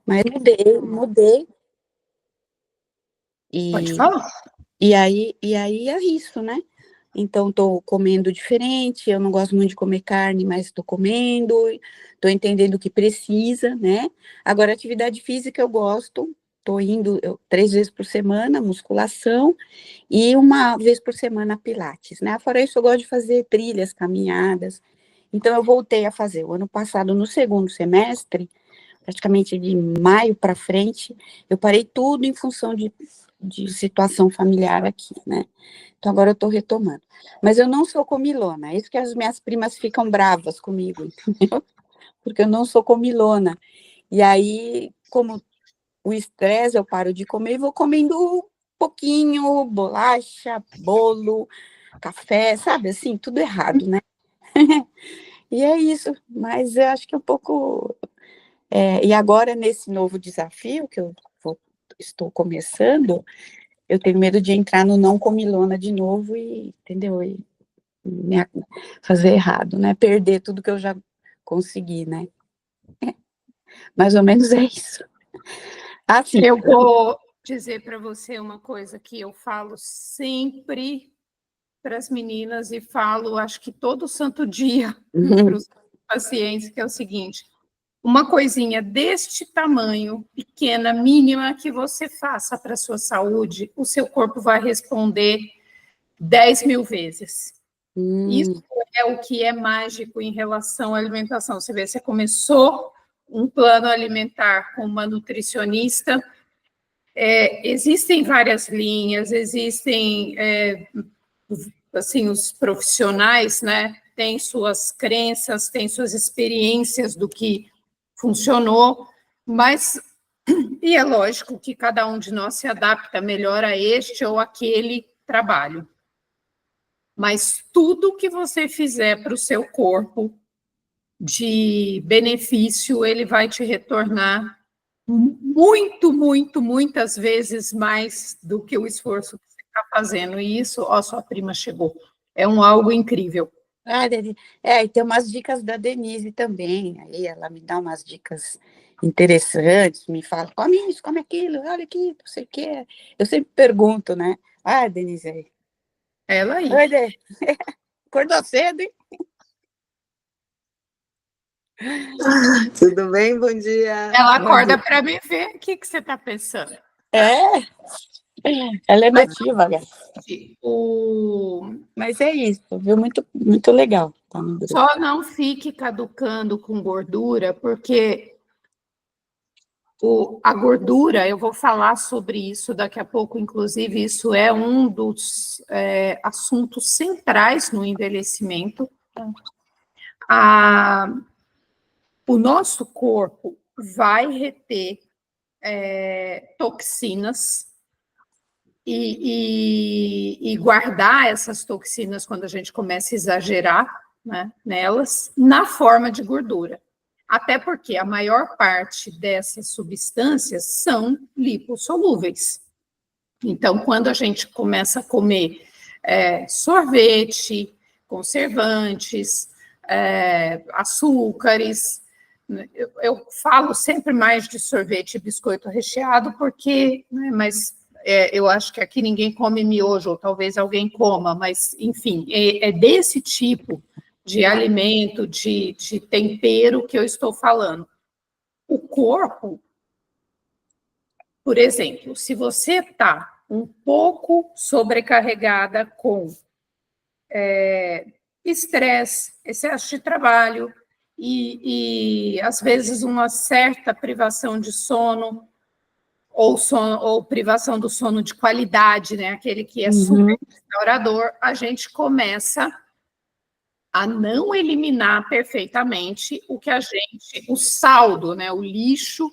Mas mudei. Pode falar. E aí é isso, né? Então, estou comendo diferente, eu não gosto muito de comer carne, mas estou comendo, estou entendendo o que precisa, né? Agora, atividade física eu gosto, estou indo 3 vezes por semana, musculação, e 1 vez por semana pilates, né? Fora isso, eu gosto de fazer trilhas, caminhadas. Então, eu voltei a fazer. O ano passado, no segundo semestre, praticamente de maio para frente, eu parei tudo em função de situação familiar aqui, né? Então, agora eu estou retomando. Mas eu não sou comilona, é isso que as minhas primas ficam bravas comigo, entendeu? Porque eu não sou comilona. E aí, como o estresse, eu paro de comer e vou comendo pouquinho, bolacha, bolo, café, sabe, assim, tudo errado, né? E é isso, mas eu acho que é um pouco... e agora, nesse novo desafio que estou começando, eu tenho medo de entrar no não comilona de novo e, entendeu? E fazer errado, né? Perder tudo que eu já consegui, né? Mais ou menos é isso. Assim, eu vou dizer para você uma coisa que eu falo sempre para as meninas e falo, acho que todo santo dia para os pacientes, que é o seguinte: uma coisinha deste tamanho, pequena, mínima, que você faça para a sua saúde, o seu corpo vai responder 10.000 vezes. Isso é o que é mágico em relação à alimentação. Você vê, você começou um plano alimentar com uma nutricionista, existem várias linhas, existem assim, os profissionais, né, têm suas crenças, têm suas experiências do que funcionou, mas, e é lógico que cada um de nós se adapta melhor a este ou aquele trabalho. Mas tudo que você fizer para o seu corpo de benefício, ele vai te retornar muito, muito, muitas vezes mais do que o esforço que você está fazendo. E isso, ó, sua prima chegou. É algo incrível. E tem umas dicas da Denise também. Aí ela me dá umas dicas interessantes, me fala, come isso, come aquilo, olha aqui, não sei o quê. Eu sempre pergunto, né? Denise aí. Ela aí. Oi, Dê. Acordou cedo, hein? Tudo bem? Bom dia. Ela acorda para me ver. O que você está pensando? Ela é nativa, mas é isso, viu? Muito, muito legal. Tá no grupo. Só não fique caducando com gordura, porque a gordura, eu vou falar sobre isso daqui a pouco, inclusive, isso é um dos assuntos centrais no envelhecimento. O nosso corpo vai reter toxinas e guardar essas toxinas quando a gente começa a exagerar, né, nelas, na forma de gordura. Até porque a maior parte dessas substâncias são lipossolúveis. Então, quando a gente começa a comer sorvete, conservantes, açúcares, eu falo sempre mais de sorvete e biscoito recheado, porque, né, mas eu acho que aqui ninguém come miojo, ou talvez alguém coma, mas, enfim, é desse tipo de alimento, de tempero que eu estou falando. O corpo, por exemplo, se você está um pouco sobrecarregada com estresse, excesso de trabalho e, às vezes, uma certa privação de sono, ou privação do sono de qualidade, né? Aquele que é super restaurador, a gente começa a não eliminar perfeitamente o saldo, né, o lixo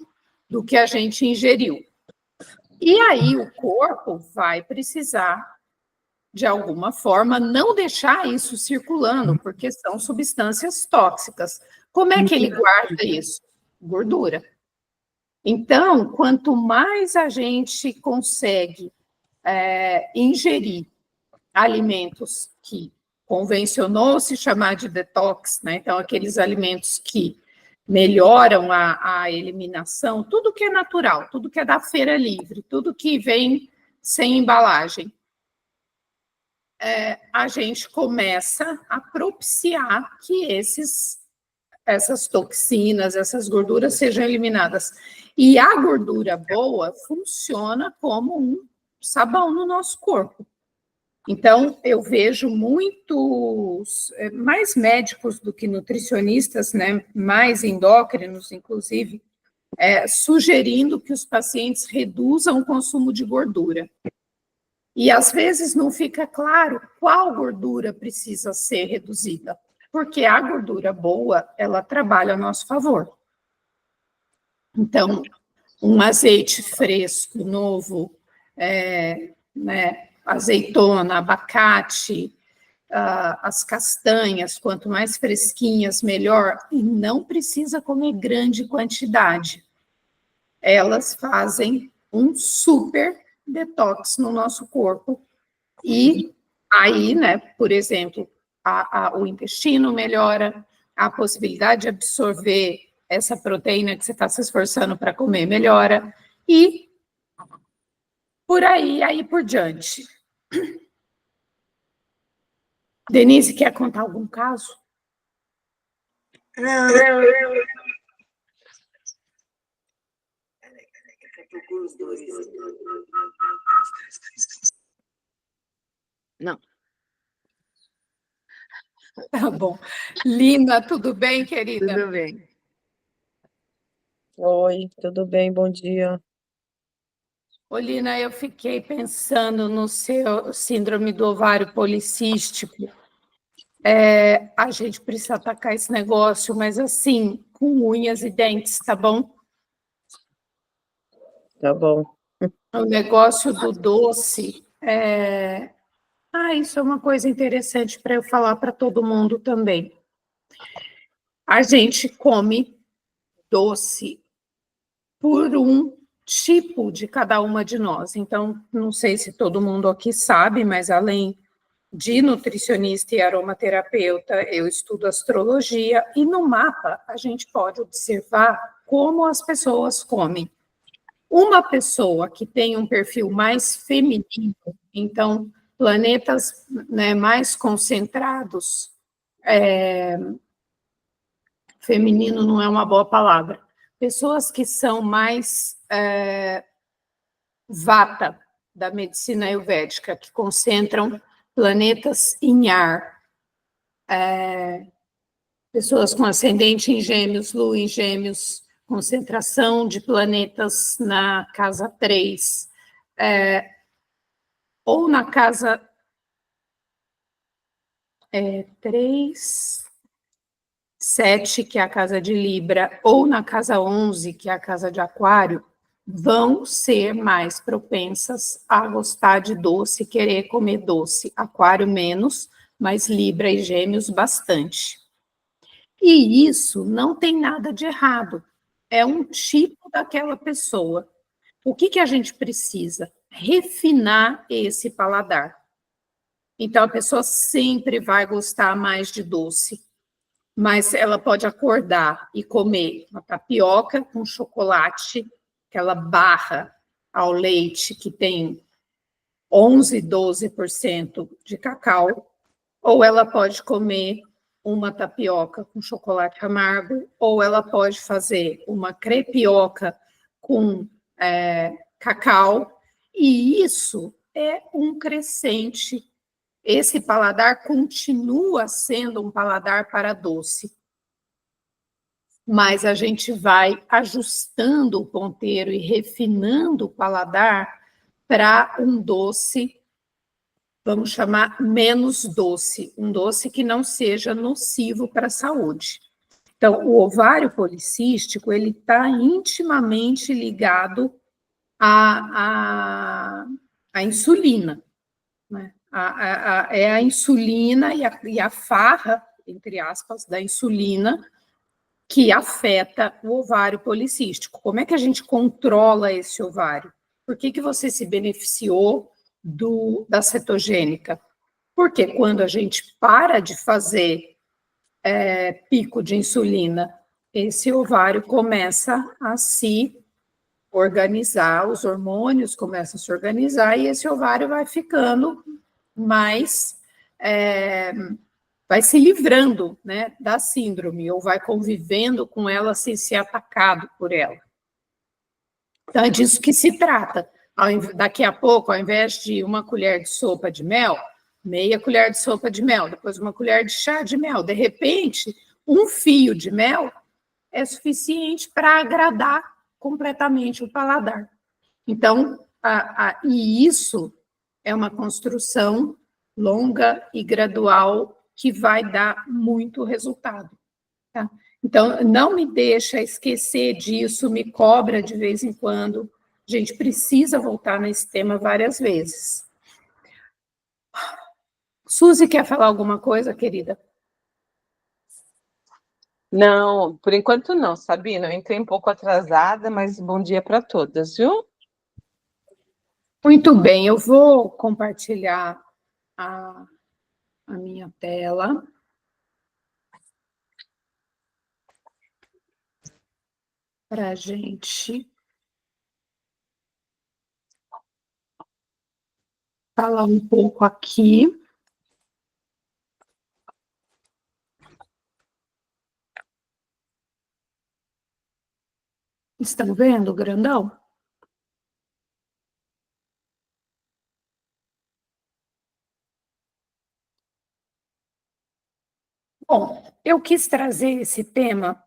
do que a gente ingeriu. E aí o corpo vai precisar, de alguma forma, não deixar isso circulando, porque são substâncias tóxicas. Como é que ele guarda isso? Gordura. Então, quanto mais a gente consegue ingerir alimentos que convencionou se chamar de detox, né? Então, aqueles alimentos que melhoram a eliminação, tudo que é natural, tudo que é da feira livre, tudo que vem sem embalagem. A gente começa a propiciar que essas toxinas, essas gorduras sejam eliminadas. E a gordura boa funciona como um sabão no nosso corpo. Então, eu vejo muitos, mais médicos do que nutricionistas, né, mais endócrinos, inclusive, sugerindo que os pacientes reduzam o consumo de gordura. E, às vezes, não fica claro qual gordura precisa ser reduzida, porque a gordura boa, ela trabalha a nosso favor. Então, um azeite fresco, novo, né, azeitona, abacate, as castanhas, quanto mais fresquinhas, melhor, e não precisa comer grande quantidade. Elas fazem um super detox no nosso corpo, e aí, né, por exemplo, o intestino melhora, a possibilidade de absorver essa proteína que você está se esforçando para comer melhora, e aí por diante. Denise, quer contar algum caso? Não. Não. Tá bom. Lina, tudo bem, querida? Tudo bem. Oi, tudo bem? Bom dia. Ô, Lina, eu fiquei pensando no seu síndrome do ovário policístico. A gente precisa atacar esse negócio, mas assim, com unhas e dentes, tá bom? Tá bom. O negócio do doce. Isso é uma coisa interessante para eu falar para todo mundo também. A gente come doce por um tipo de cada uma de nós. Então, não sei se todo mundo aqui sabe, mas além de nutricionista e aromaterapeuta, eu estudo astrologia, e no mapa a gente pode observar como as pessoas comem. Uma pessoa que tem um perfil mais feminino, então planetas, né, mais concentrados, feminino não é uma boa palavra, pessoas que são mais vata, da medicina ayurvédica, que concentram planetas em ar, pessoas com ascendente em gêmeos, lua em gêmeos, concentração de planetas na casa 3, ou na casa 3, 7, que é a casa de Libra, ou na casa 11, que é a casa de Aquário, vão ser mais propensas a gostar de doce, querer comer doce. Aquário menos, mas Libra e Gêmeos bastante. E isso não tem nada de errado, é um tipo daquela pessoa. O que a gente precisa? Refinar esse paladar. Então, a pessoa sempre vai gostar mais de doce, mas ela pode acordar e comer uma tapioca com chocolate, aquela barra ao leite que tem 11, 12% de cacau, ou ela pode comer uma tapioca com chocolate amargo, ou ela pode fazer uma crepioca com cacau, e isso é um crescente. Esse paladar continua sendo um paladar para doce, mas a gente vai ajustando o ponteiro e refinando o paladar para um doce, vamos chamar menos doce, um doce que não seja nocivo para a saúde. Então, o ovário policístico, ele está intimamente ligado à insulina, né? É a insulina e a farra, entre aspas, da insulina, que afeta o ovário policístico. Como é que a gente controla esse ovário? Por que você se beneficiou da cetogênica? Porque quando a gente para de fazer pico de insulina esse ovário começa a se organizar, os hormônios começam a se organizar e esse ovário vai ficando mais, vai se livrando, né, da síndrome, ou vai convivendo com ela sem ser atacado por ela. Então, é disso que se trata. Daqui a pouco, ao invés de uma colher de sopa de mel, meia colher de sopa de mel, depois uma colher de chá de mel, de repente, um fio de mel é suficiente para agradar completamente o paladar. Então, e isso é uma construção longa e gradual que vai dar muito resultado. Tá? Então, não me deixa esquecer disso, me cobra de vez em quando. A gente precisa voltar nesse tema várias vezes. Suzy, quer falar alguma coisa, querida? Não, por enquanto não, Sabina. Eu entrei um pouco atrasada, mas bom dia para todas, viu? Muito bem, eu vou compartilhar a minha tela. Para a gente falar um pouco aqui. Estão vendo o grandão? Bom, eu quis trazer esse tema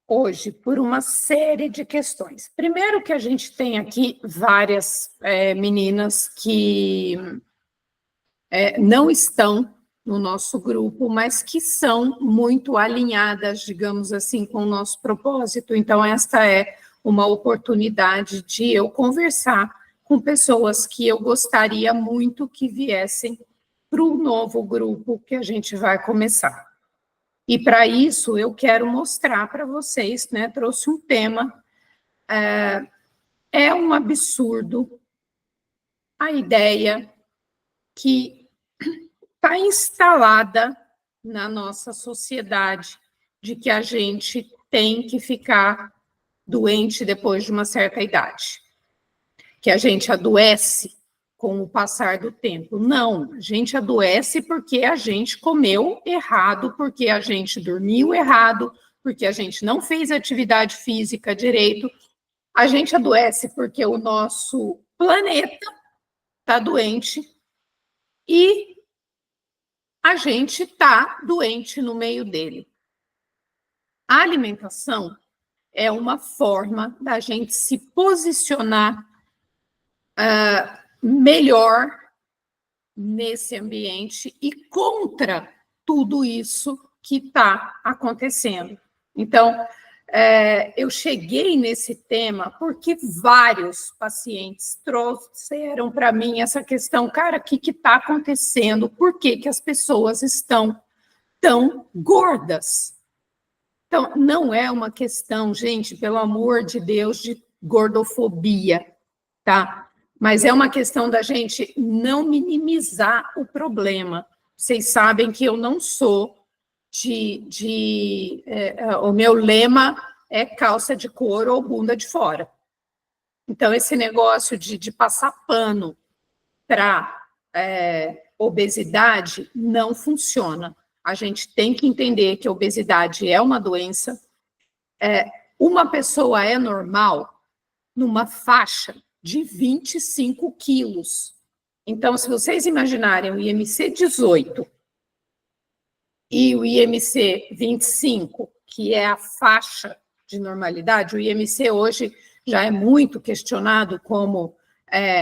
hoje por uma série de questões. Primeiro que a gente tem aqui várias meninas que não estão no nosso grupo, mas que são muito alinhadas, digamos assim, com o nosso propósito. Então, esta é uma oportunidade de eu conversar com pessoas que eu gostaria muito que viessem para o novo grupo que a gente vai começar. E para isso eu quero mostrar para vocês, né? Trouxe um tema. É um absurdo a ideia que está instalada na nossa sociedade de que a gente tem que ficar doente depois de uma certa idade, que a gente adoece com o passar do tempo. Não, a gente adoece porque a gente comeu errado, porque a gente dormiu errado, porque a gente não fez atividade física direito. A gente adoece porque o nosso planeta está doente e a gente está doente no meio dele. A alimentação é uma forma da gente se posicionar melhor nesse ambiente e contra tudo isso que está acontecendo. Então, eu cheguei nesse tema porque vários pacientes trouxeram para mim essa questão, cara, o que está acontecendo? Por que as pessoas estão tão gordas? Então, não é uma questão, gente, pelo amor de Deus, de gordofobia, tá? Mas é uma questão da gente não minimizar o problema. Vocês sabem que eu não sou o meu lema é calça de couro ou bunda de fora. Então, esse negócio de passar pano para obesidade não funciona. A gente tem que entender que a obesidade é uma doença. Uma pessoa é normal numa faixa de 25 quilos. Então, se vocês imaginarem o IMC 18 e o IMC 25, que é a faixa de normalidade, o IMC hoje já é muito questionado como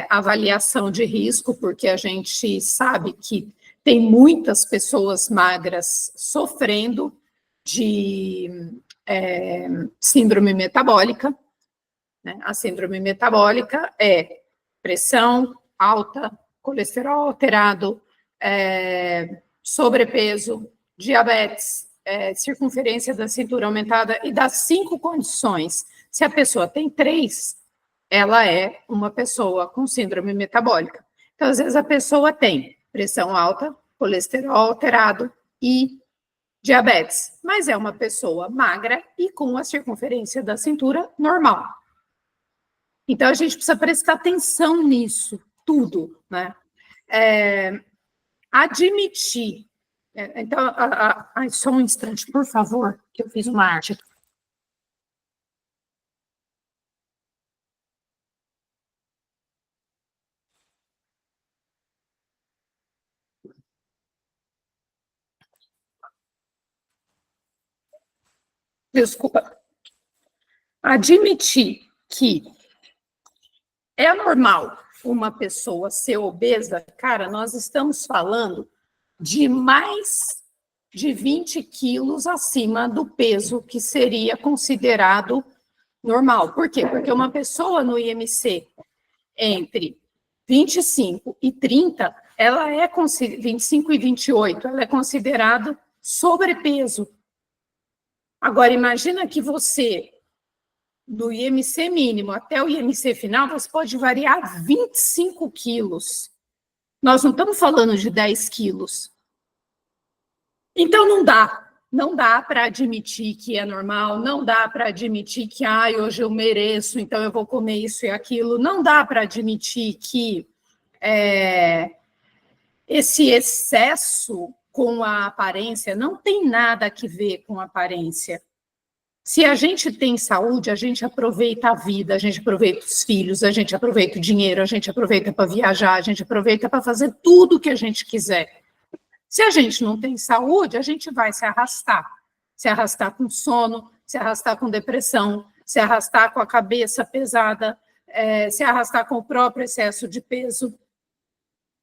avaliação de risco, porque a gente sabe que tem muitas pessoas magras sofrendo de síndrome metabólica. Né? A síndrome metabólica é pressão alta, colesterol alterado, sobrepeso, diabetes, circunferência da cintura aumentada, e das 5 condições, se a pessoa tem 3, ela é uma pessoa com síndrome metabólica. Então, às vezes, a pessoa tem pressão alta, colesterol alterado e diabetes, mas é uma pessoa magra e com a circunferência da cintura normal. Então, a gente precisa prestar atenção nisso, tudo, né? Admitir. Então, só um instante, por favor, que eu fiz uma arte aqui. Desculpa. Admitir que é normal uma pessoa ser obesa, cara, nós estamos falando de mais de 20 quilos acima do peso que seria considerado normal. Por quê? Porque uma pessoa no IMC entre 25 e 30, ela é 25 e 28, ela é considerado sobrepeso. Agora, imagina que você, do IMC mínimo até o IMC final, você pode variar 25 quilos. Nós não estamos falando de 10 quilos. Então, não dá para admitir que é normal, não dá para admitir que hoje eu mereço, então eu vou comer isso e aquilo, não dá para admitir que esse excesso com a aparência não tem nada a ver com a aparência. Se a gente tem saúde, a gente aproveita a vida, a gente aproveita os filhos, a gente aproveita o dinheiro, a gente aproveita para viajar, a gente aproveita para fazer tudo o que a gente quiser. Se a gente não tem saúde, a gente vai se arrastar com sono, se arrastar com depressão, se arrastar com a cabeça pesada, se arrastar com o próprio excesso de peso.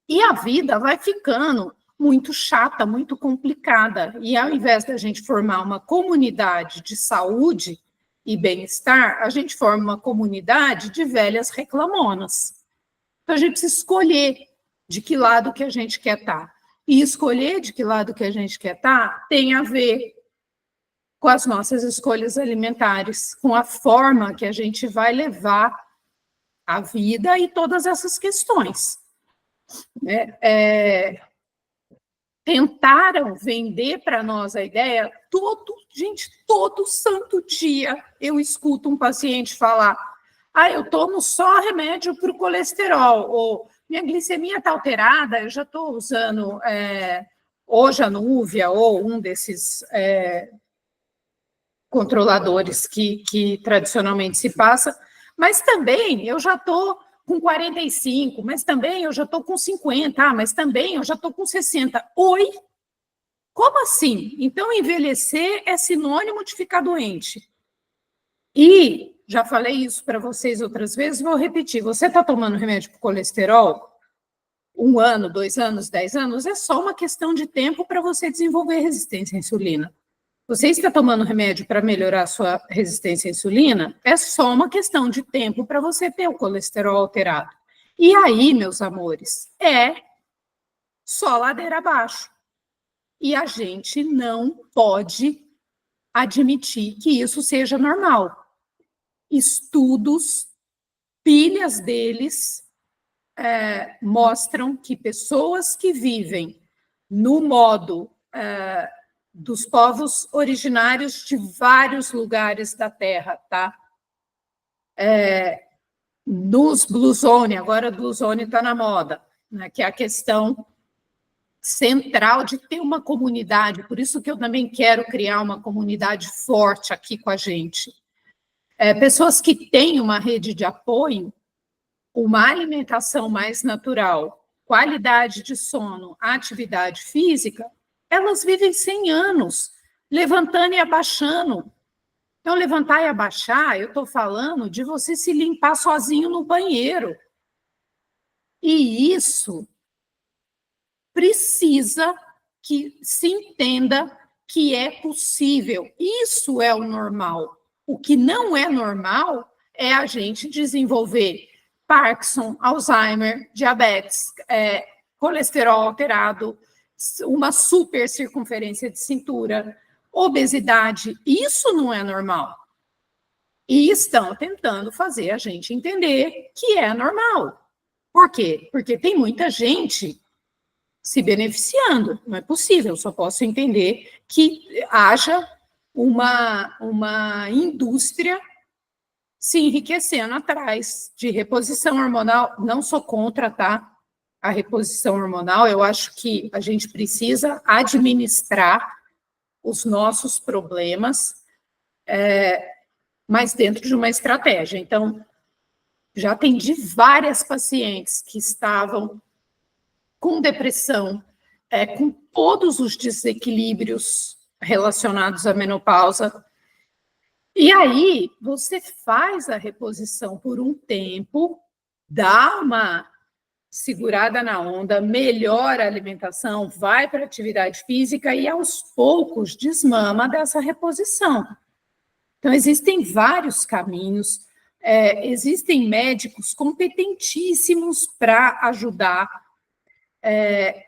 E a vida vai ficando muito chata, muito complicada. E ao invés da gente formar uma comunidade de saúde e bem-estar, a gente forma uma comunidade de velhas reclamonas. Então, a gente precisa escolher de que lado que a gente quer estar. E escolher de que lado que a gente quer estar tem a ver com as nossas escolhas alimentares, com a forma que a gente vai levar a vida e todas essas questões. Tentaram vender para nós a ideia, todo santo dia eu escuto um paciente falar: eu tomo só remédio para o colesterol, ou minha glicemia está alterada, eu já estou usando ou Januvia, ou um desses controladores que tradicionalmente se passa, mas também eu já estou com 45, mas também eu já estou com 50, mas também eu já estou com 60. Oi? Como assim? Então, envelhecer é sinônimo de ficar doente. E, já falei isso para vocês outras vezes, vou repetir, você está tomando remédio para o colesterol 1 ano, 2 anos, 10 anos, é só uma questão de tempo para você desenvolver resistência à insulina. Você está tomando remédio para melhorar a sua resistência à insulina, é só uma questão de tempo para você ter o colesterol alterado. E aí, meus amores, é só ladeira abaixo. E a gente não pode admitir que isso seja normal. Estudos, pilhas deles, mostram que pessoas que vivem no modo dos povos originários de vários lugares da Terra, tá? Nos Blue Zone, agora Blue Zone está na moda, né, que é a questão central de ter uma comunidade, por isso que eu também quero criar uma comunidade forte aqui com a gente. Pessoas que têm uma rede de apoio, uma alimentação mais natural, qualidade de sono, atividade física, elas vivem 100 anos, levantando e abaixando. Então, levantar e abaixar, eu estou falando de você se limpar sozinho no banheiro. E isso precisa que se entenda que é possível. Isso é o normal. O que não é normal é a gente desenvolver Parkinson, Alzheimer, diabetes, colesterol alterado, uma super circunferência de cintura, obesidade. Isso não é normal. E estão tentando fazer a gente entender que é normal. Por quê? Porque tem muita gente se beneficiando. Não é possível, só posso entender que haja uma indústria se enriquecendo atrás de reposição hormonal. Não sou contra, tá? A reposição hormonal, eu acho que a gente precisa administrar os nossos problemas, mas dentro de uma estratégia. Então, já atendi várias pacientes que estavam com depressão, com todos os desequilíbrios relacionados à menopausa. E aí, você faz a reposição por um tempo, dá uma segurada na onda, melhora a alimentação, vai para a atividade física e, aos poucos, desmama dessa reposição. Então, existem vários caminhos, existem médicos competentíssimos para ajudar.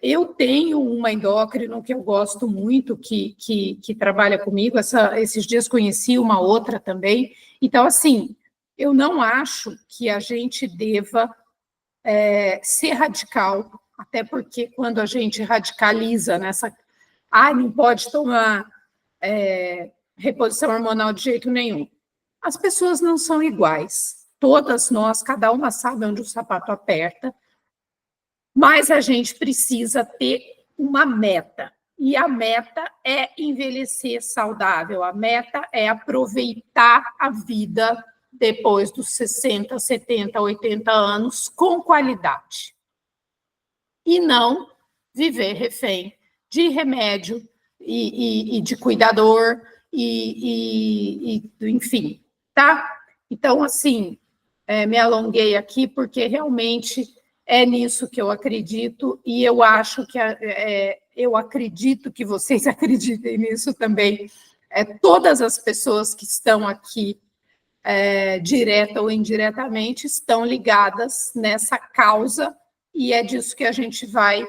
Eu tenho uma endócrino que eu gosto muito, que trabalha comigo. Esses dias conheci uma outra também. Então, assim, eu não acho que a gente deva ser radical, até porque quando a gente radicaliza nessa... não pode tomar reposição hormonal de jeito nenhum. As pessoas não são iguais. Todas nós, cada uma sabe onde o sapato aperta, mas a gente precisa ter uma meta. E a meta é envelhecer saudável. A meta é aproveitar a vida depois dos 60, 70, 80 anos com qualidade. E não viver refém de remédio e de cuidador, enfim, tá? Então, assim, me alonguei aqui porque realmente é nisso que eu acredito e eu acho que eu acredito que vocês acreditem nisso também. Todas as pessoas que estão aqui, direta ou indiretamente, estão ligadas nessa causa e é disso que a gente vai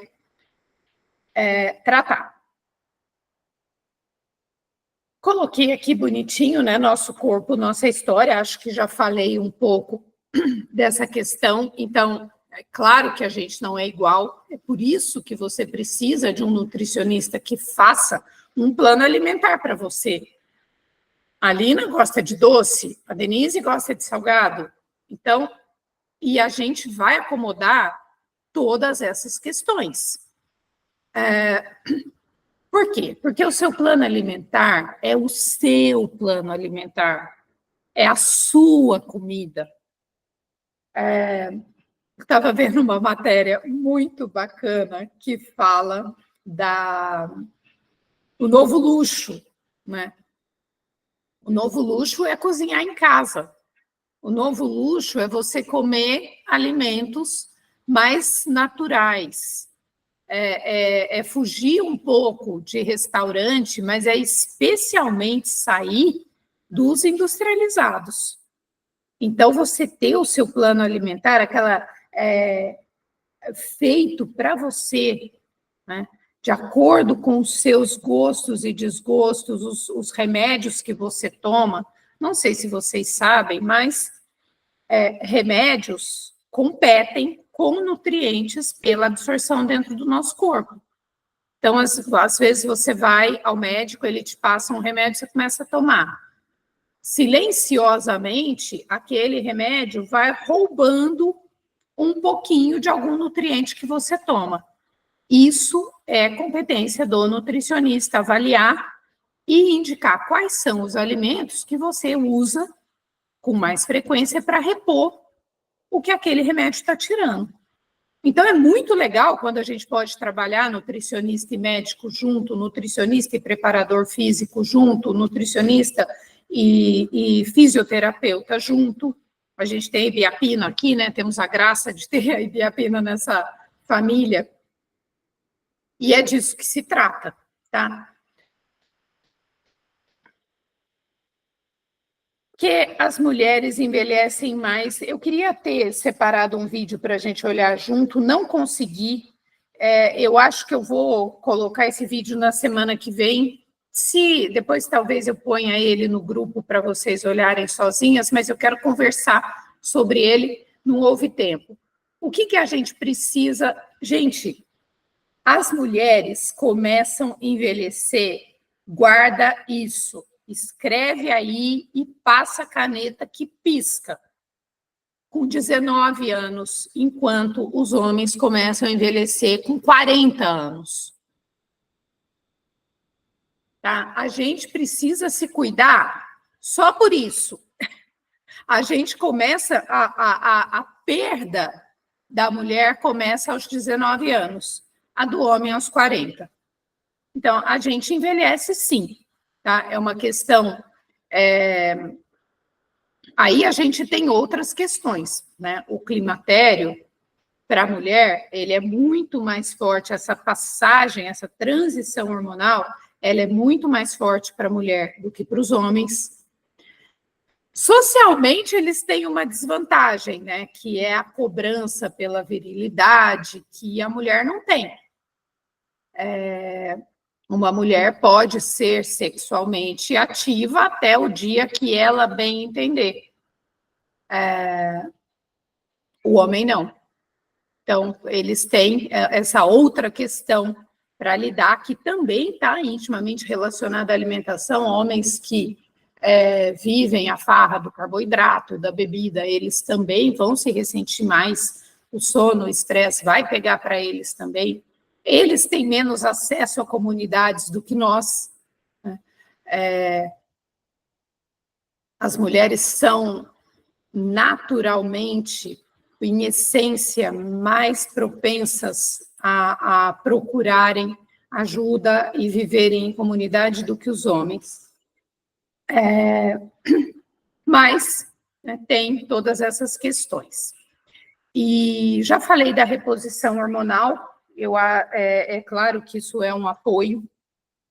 tratar. Coloquei aqui bonitinho, né, nosso corpo, nossa história, acho que já falei um pouco dessa questão. Então, é claro que a gente não é igual, é por isso que você precisa de um nutricionista que faça um plano alimentar para você. A Lina gosta de doce, a Denise gosta de salgado. Então, e a gente vai acomodar todas essas questões. Por quê? Porque o seu plano alimentar é o seu plano alimentar, é a sua comida. Estava vendo uma matéria muito bacana que fala do novo luxo, né? O novo luxo é cozinhar em casa. O novo luxo é você comer alimentos mais naturais. É fugir um pouco de restaurante, mas é especialmente sair dos industrializados. Então, você ter o seu plano alimentar, feito para você, né, de acordo com os seus gostos e desgostos, os remédios que você toma. Não sei se vocês sabem, mas remédios competem com nutrientes pela absorção dentro do nosso corpo. Então, às vezes você vai ao médico, ele te passa um remédio, você começa a tomar. Silenciosamente, aquele remédio vai roubando um pouquinho de algum nutriente que você toma. Isso é competência do nutricionista, avaliar e indicar quais são os alimentos que você usa com mais frequência para repor o que aquele remédio está tirando. Então, é muito legal quando a gente pode trabalhar nutricionista e médico junto, nutricionista e preparador físico junto, nutricionista e fisioterapeuta junto. A gente tem a Ibiapina aqui, né? Temos a graça de ter a Ibiapina nessa família. E é disso que se trata, tá? Que as mulheres envelhecem mais. Eu queria ter separado um vídeo para a gente olhar junto, não consegui. Eu acho que eu vou colocar esse vídeo na semana que vem. Se depois talvez eu ponha ele no grupo para vocês olharem sozinhas, mas eu quero conversar sobre ele, não houve tempo. O que a gente precisa? Gente, As mulheres começam a envelhecer, guarda isso, escreve aí e passa a caneta que pisca, com 19 anos, enquanto os homens começam a envelhecer com 40 anos. Tá? A gente precisa se cuidar só por isso. A gente começa, a perda da mulher começa aos 19 anos, a do homem aos 40. Então, a gente envelhece sim, tá? É uma questão... Aí a gente tem outras questões, né? O climatério, para a mulher, ele é muito mais forte, essa passagem, essa transição hormonal, ela é muito mais forte para a mulher do que para os homens. Socialmente, eles têm uma desvantagem, né? Que é a cobrança pela virilidade, que a mulher não tem. Uma mulher pode ser sexualmente ativa até o dia que ela bem entender. O homem não. Então, eles têm essa outra questão para lidar, que também está intimamente relacionada à alimentação. Homens que vivem a farra do carboidrato, da bebida, eles também vão se ressentir mais. O sono, o estresse vai pegar para eles também. Eles têm menos acesso a comunidades do que nós. Né? As mulheres são naturalmente, em essência, mais propensas a procurarem ajuda e viverem em comunidade do que os homens. Mas né, tem todas essas questões. E já falei da reposição hormonal. É claro que isso é um apoio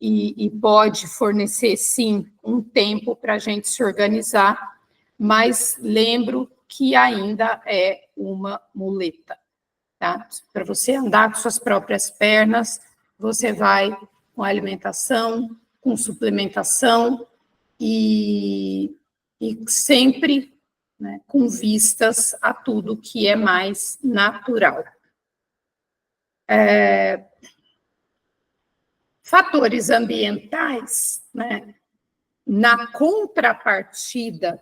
e pode fornecer, sim, um tempo para a gente se organizar, mas lembro que ainda é uma muleta. Tá? Para você andar com suas próprias pernas, você vai com alimentação, com suplementação e sempre né, com vistas a tudo que é mais natural. Fatores ambientais, né, na contrapartida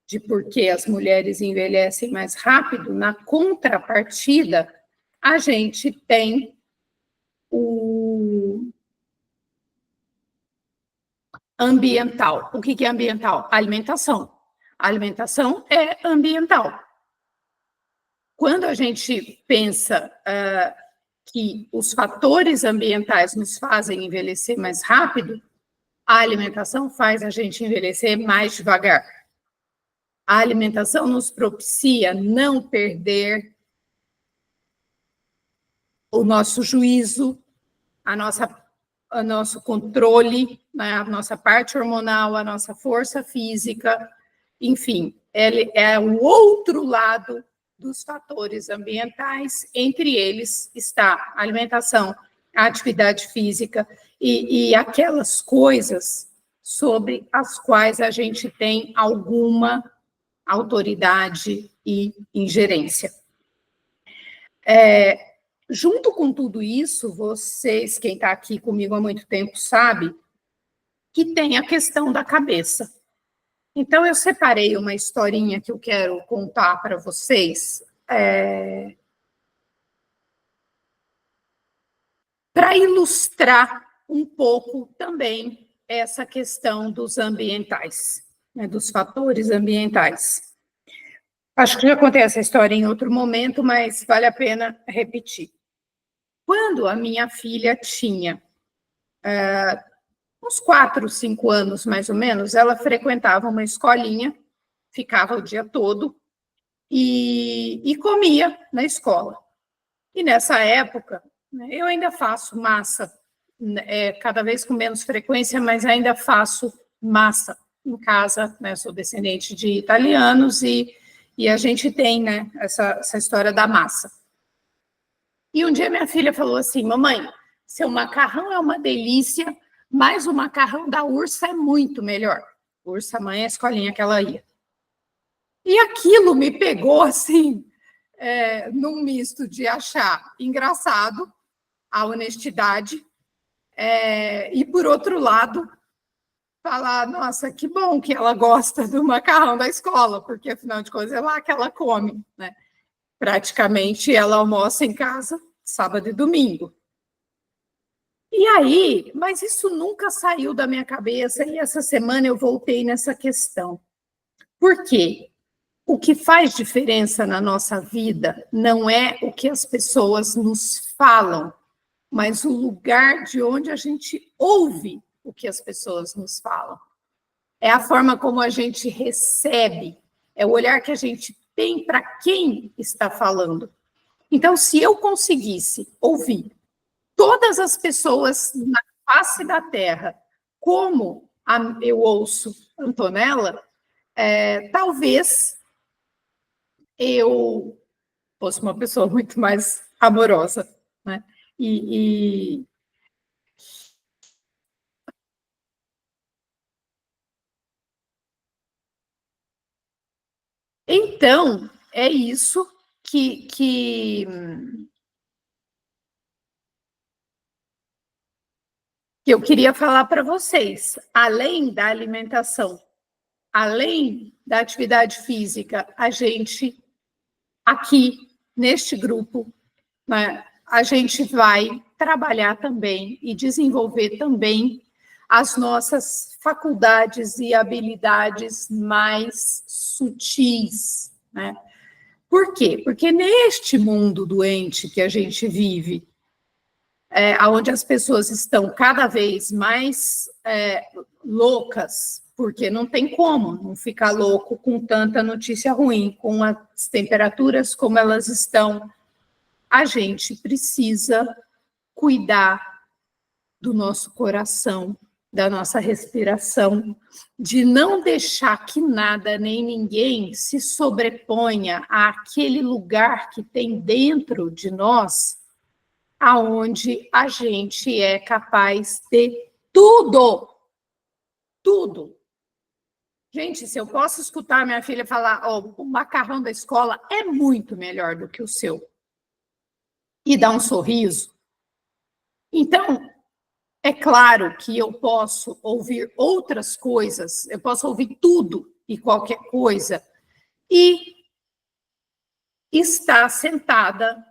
de por que as mulheres envelhecem mais rápido, na contrapartida, a gente tem o ambiental. O que é ambiental? Alimentação. A alimentação é ambiental. Quando a gente pensa que os fatores ambientais nos fazem envelhecer mais rápido, a alimentação faz a gente envelhecer mais devagar. A alimentação nos propicia não perder o nosso juízo, o nosso controle, né, a nossa parte hormonal, a nossa força física, enfim, ele é o outro lado dos fatores ambientais, entre eles está a alimentação, a atividade física e aquelas coisas sobre as quais a gente tem alguma autoridade e ingerência. Junto com tudo isso, vocês, quem está aqui comigo há muito tempo, sabe que tem a questão da cabeça. Então, eu separei uma historinha que eu quero contar para vocês, para ilustrar um pouco também essa questão dos ambientais, né, dos fatores ambientais. Acho que já contei essa história em outro momento, mas vale a pena repetir. Quando a minha filha tinha uns 4, 5 anos, mais ou menos, ela frequentava uma escolinha, ficava o dia todo e comia na escola. E nessa época, eu ainda faço massa, cada vez com menos frequência, mas ainda faço massa em casa, né? Sou descendente de italianos e a gente tem né, essa história da massa. E um dia minha filha falou assim, mamãe, seu macarrão é uma delícia, mas o macarrão da Ursa é muito melhor. Ursa mãe é a escolinha que ela ia. E aquilo me pegou assim, num misto de achar engraçado a honestidade, e, por outro lado, falar, nossa, que bom que ela gosta do macarrão da escola, porque, afinal de contas, é lá que ela come, né? Praticamente, ela almoça em casa sábado e domingo. E aí, mas isso nunca saiu da minha cabeça, e essa semana eu voltei nessa questão. Por quê? O que faz diferença na nossa vida não é o que as pessoas nos falam, mas o lugar de onde a gente ouve o que as pessoas nos falam. É a forma como a gente recebe, é o olhar que a gente tem para quem está falando. Então, se eu conseguisse ouvir todas as pessoas na face da Terra como eu ouço Antonella, talvez eu fosse uma pessoa muito mais amorosa, né? Então, é isso que eu queria falar para vocês. Além da alimentação, além da atividade física, a gente, aqui, neste grupo, né, a gente vai trabalhar também e desenvolver também as nossas faculdades e habilidades mais sutis, né? Por quê? Porque neste mundo doente que a gente vive, onde as pessoas estão cada vez mais loucas, porque não tem como não ficar louco com tanta notícia ruim, com as temperaturas como elas estão, a gente precisa cuidar do nosso coração, da nossa respiração, de não deixar que nada nem ninguém se sobreponha àquele lugar que tem dentro de nós, aonde a gente é capaz de tudo. Tudo. Gente, se eu posso escutar minha filha falar, o macarrão da escola é muito melhor do que o seu, e dar um sorriso. Então, é claro que eu posso ouvir outras coisas, eu posso ouvir tudo e qualquer coisa, e estar sentada,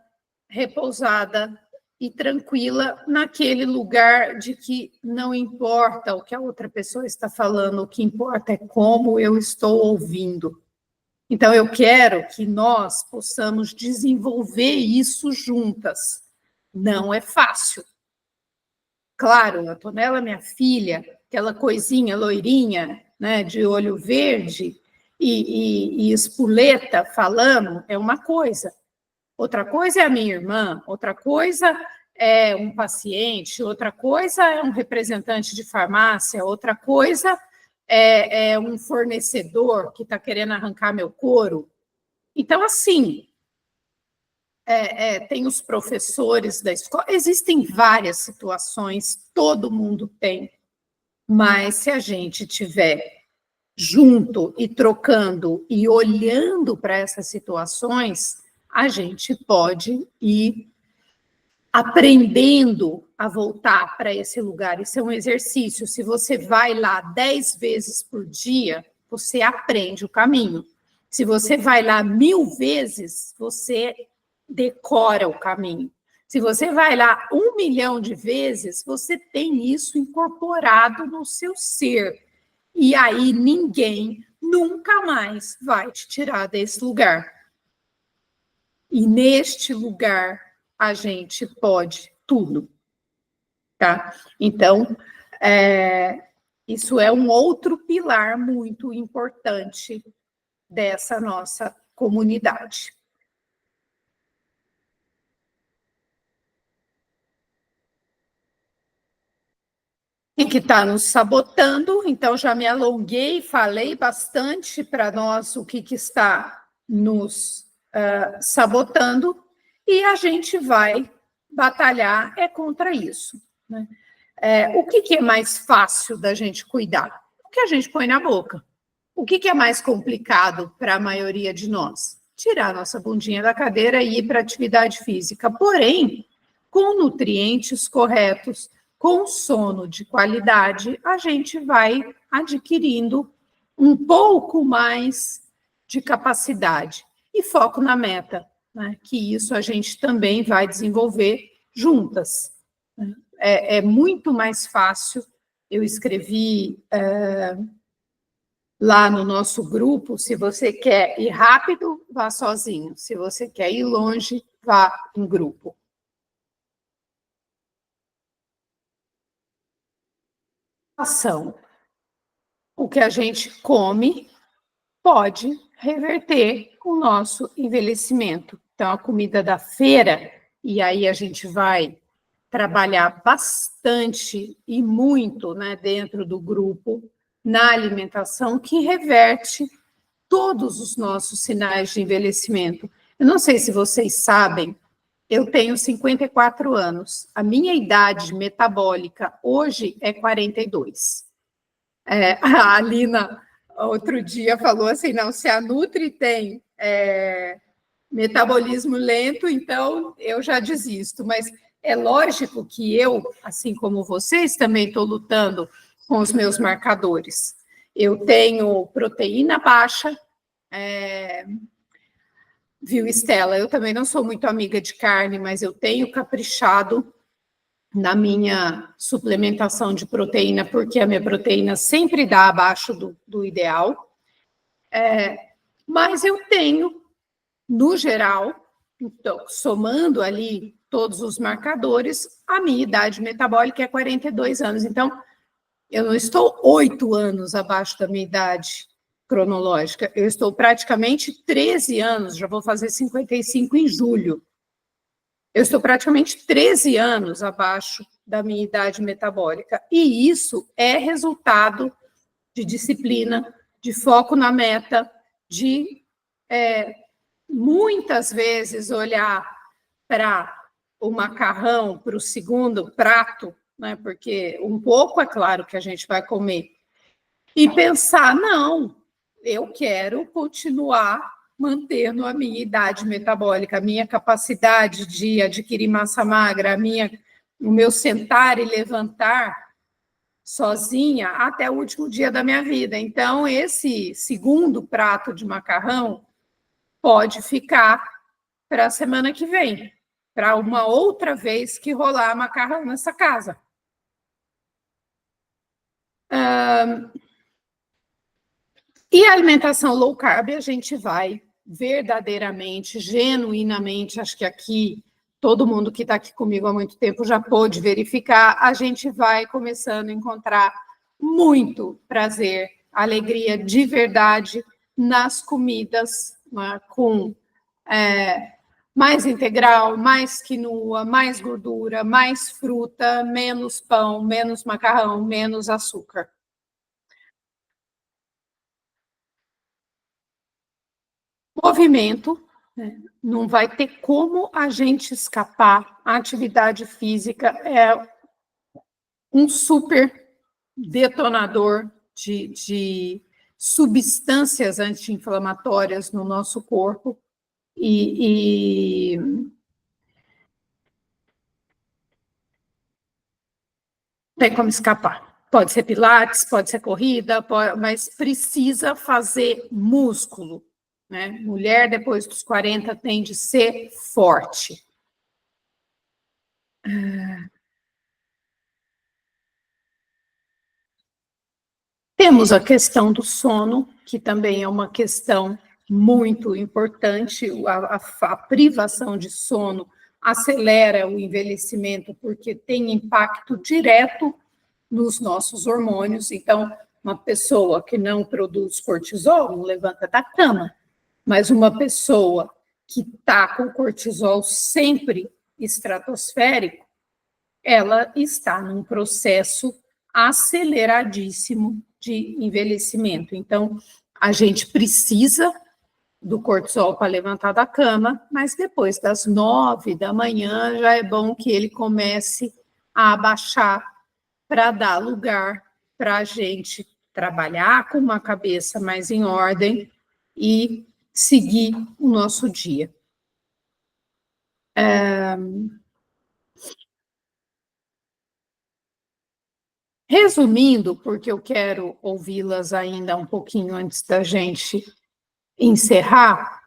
repousada e tranquila naquele lugar de que não importa o que a outra pessoa está falando, o que importa é como eu estou ouvindo. Então, eu quero que nós possamos desenvolver isso juntas. Não é fácil. Claro, a Antonella, minha filha, aquela coisinha loirinha, né, de olho verde e espoleta falando, é uma coisa. Outra coisa é a minha irmã, outra coisa é um paciente, outra coisa é um representante de farmácia, outra coisa é um fornecedor que está querendo arrancar meu couro. Então, assim, tem os professores da escola, existem várias situações, todo mundo tem, mas se a gente tiver junto e trocando e olhando para essas situações, a gente pode ir aprendendo a voltar para esse lugar. Isso é um exercício. Se você vai lá 10 vezes por dia, você aprende o caminho. Se você vai lá 1000 vezes, você decora o caminho. Se você vai lá 1 milhão de vezes, você tem isso incorporado no seu ser. E aí ninguém nunca mais vai te tirar desse lugar. E neste lugar a gente pode tudo, tá? Então, isso é um outro pilar muito importante dessa nossa comunidade. E que está nos sabotando, então já me alonguei, falei bastante para nós o que está nos sabotando, e a gente vai batalhar contra isso, né? O que é mais fácil da gente cuidar? O que a gente põe na boca. O que é mais complicado para a maioria de nós? Tirar a nossa bundinha da cadeira e ir para a atividade física. Porém, com nutrientes corretos, com sono de qualidade, a gente vai adquirindo um pouco mais de capacidade. E foco na meta, né? Que isso a gente também vai desenvolver juntas. É muito mais fácil. Eu escrevi lá no nosso grupo, se você quer ir rápido, vá sozinho. Se você quer ir longe, vá em grupo. Ação. O que a gente come pode reverter o nosso envelhecimento. Então, a comida da feira, e aí a gente vai trabalhar bastante e muito, né, dentro do grupo, na alimentação, que reverte todos os nossos sinais de envelhecimento. Eu não sei se vocês sabem, eu tenho 54 anos. A minha idade metabólica hoje é 42. A Alina, outro dia, falou assim, não, se a Nutri tem metabolismo lento, então eu já desisto. Mas é lógico que eu, assim como vocês, também estou lutando com os meus marcadores. Eu tenho proteína baixa, viu, Estela? Eu também não sou muito amiga de carne, mas eu tenho caprichado na minha suplementação de proteína, porque a minha proteína sempre dá abaixo do ideal. Mas eu tenho, no geral, então, somando ali todos os marcadores, a minha idade metabólica é 42 anos. Então, eu não estou 8 anos abaixo da minha idade cronológica, eu estou praticamente 13 anos, já vou fazer 55 em julho. Eu estou praticamente 13 anos abaixo da minha idade metabólica. E isso é resultado de disciplina, de foco na meta, de muitas vezes olhar para o macarrão, para o segundo prato, né, porque um pouco é claro que a gente vai comer, e pensar, não, eu quero continuar mantendo a minha idade metabólica, a minha capacidade de adquirir massa magra, o meu sentar e levantar sozinha até o último dia da minha vida. Então, esse segundo prato de macarrão pode ficar para a semana que vem, para uma outra vez que rolar macarrão nessa casa. E a alimentação low carb, a gente vai verdadeiramente, genuinamente, acho que aqui, todo mundo que está aqui comigo há muito tempo já pôde verificar, a gente vai começando a encontrar muito prazer, alegria de verdade nas comidas, né, com mais integral, mais quinoa, mais gordura, mais fruta, menos pão, menos macarrão, menos açúcar. Movimento, né? Não vai ter como a gente escapar. A atividade física é um super detonador de substâncias anti-inflamatórias no nosso corpo e não tem como escapar. Pode ser pilates, pode ser corrida, mas precisa fazer músculo. Né? Mulher, depois dos 40, tem de ser forte. Temos a questão do sono, que também é uma questão muito importante. A privação de sono acelera o envelhecimento, porque tem impacto direto nos nossos hormônios. Então, uma pessoa que não produz cortisol não levanta da cama. Mas uma pessoa que está com cortisol sempre estratosférico, ela está num processo aceleradíssimo de envelhecimento. Então, a gente precisa do cortisol para levantar da cama, mas depois das 9 da manhã já é bom que ele comece a abaixar para dar lugar para a gente trabalhar com uma cabeça mais em ordem e seguir o nosso dia. Resumindo, porque eu quero ouvi-las ainda um pouquinho antes da gente encerrar,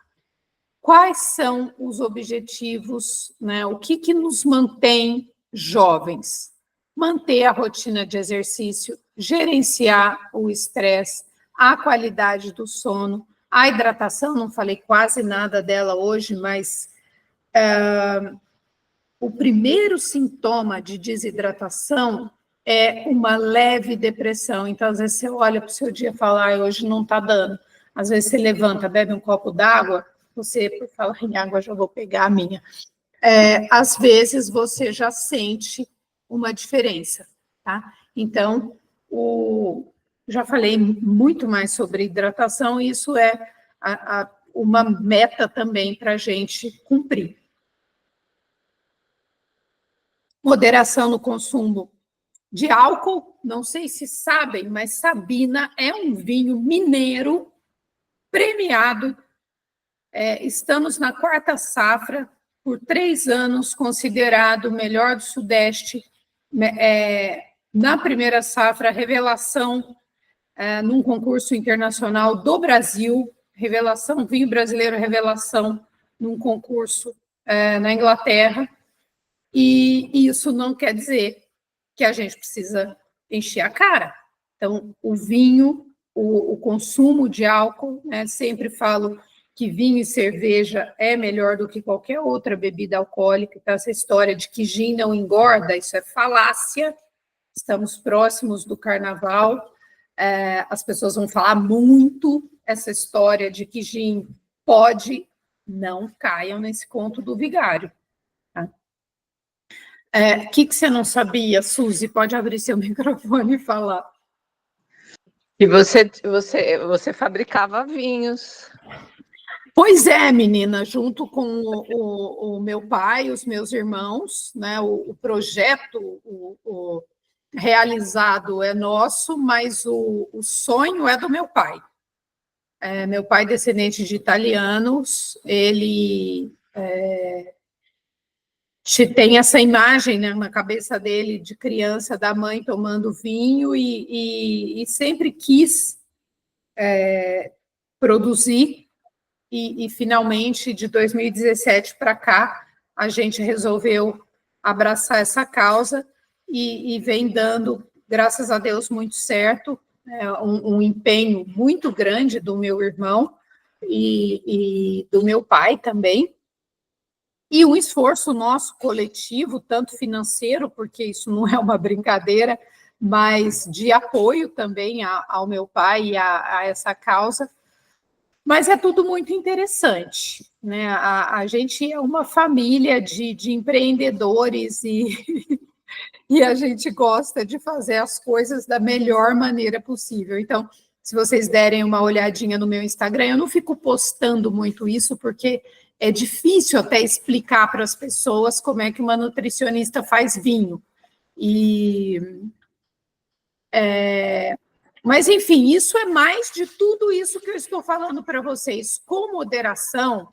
quais são os objetivos, né? O que nos mantém jovens? Manter a rotina de exercício, gerenciar o estresse, a qualidade do sono, a hidratação, não falei quase nada dela hoje, mas o primeiro sintoma de desidratação é uma leve depressão. Então, às vezes, você olha para o seu dia e fala, hoje não está dando. Às vezes, você levanta, bebe um copo d'água, você, por falar em água, já vou pegar a minha. Às vezes, você já sente uma diferença, tá? Então, já falei muito mais sobre hidratação, e isso é uma meta também para a gente cumprir. Moderação no consumo de álcool, não sei se sabem, mas Sabina é um vinho mineiro premiado. Estamos na 4ª safra, por 3 anos, considerado o melhor do Sudeste. Na primeira safra, revelação num concurso internacional do Brasil, revelação, vinho brasileiro revelação, num concurso na Inglaterra. E isso não quer dizer que a gente precisa encher a cara. Então, o vinho, o consumo de álcool, né, sempre falo que vinho e cerveja é melhor do que qualquer outra bebida alcoólica. Então, essa história de que gin não engorda, isso é falácia. Estamos próximos do carnaval, as pessoas vão falar muito essa história de que gin pode, não caiam nesse conto do vigário. Que você não sabia, Suzy? Pode abrir seu microfone e falar. E você fabricava vinhos. Pois é, menina, junto com o meu pai, os meus irmãos, né? O projeto realizado é nosso, mas o sonho é do meu pai. Meu pai, descendente de italianos, ele tem essa imagem, né, na cabeça dele de criança, da mãe tomando vinho e sempre quis produzir e finalmente, de 2017 para cá, a gente resolveu abraçar essa causa e vem dando, graças a Deus, muito certo, um empenho muito grande do meu irmão e do meu pai também. E um esforço nosso coletivo, tanto financeiro, porque isso não é uma brincadeira, mas de apoio também ao meu pai e a essa causa. Mas é tudo muito interessante, né? A gente é uma família de empreendedores e a gente gosta de fazer as coisas da melhor maneira possível. Então, se vocês derem uma olhadinha no meu Instagram, eu não fico postando muito isso, porque é difícil até explicar para as pessoas como é que uma nutricionista faz vinho. Mas, enfim, isso é mais de tudo isso que eu estou falando para vocês. Com moderação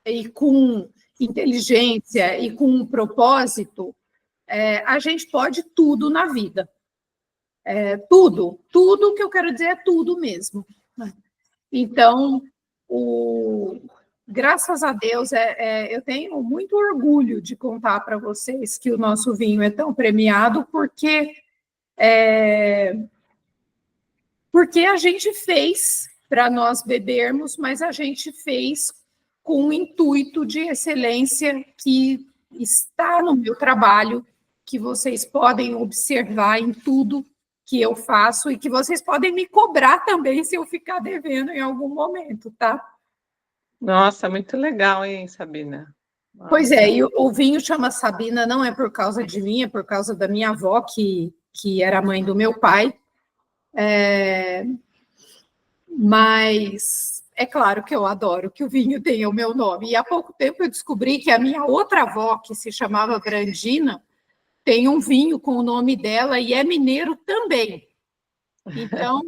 e com inteligência e com um propósito, a gente pode tudo na vida. Tudo que eu quero dizer é tudo mesmo. Então, graças a Deus, eu tenho muito orgulho de contar para vocês que o nosso vinho é tão premiado, porque a gente fez para nós bebermos, mas a gente fez com um intuito de excelência que está no meu trabalho, que vocês podem observar em tudo que eu faço e que vocês podem me cobrar também se eu ficar devendo em algum momento, tá? Nossa, muito legal, hein, Sabina? Nossa. Pois é, e o vinho chama Sabina não é por causa de mim, é por causa da minha avó, que era a mãe do meu pai. Mas é claro que eu adoro que o vinho tenha o meu nome. E há pouco tempo eu descobri que a minha outra avó, que se chamava Brandina, tem um vinho com o nome dela e é mineiro também. Então,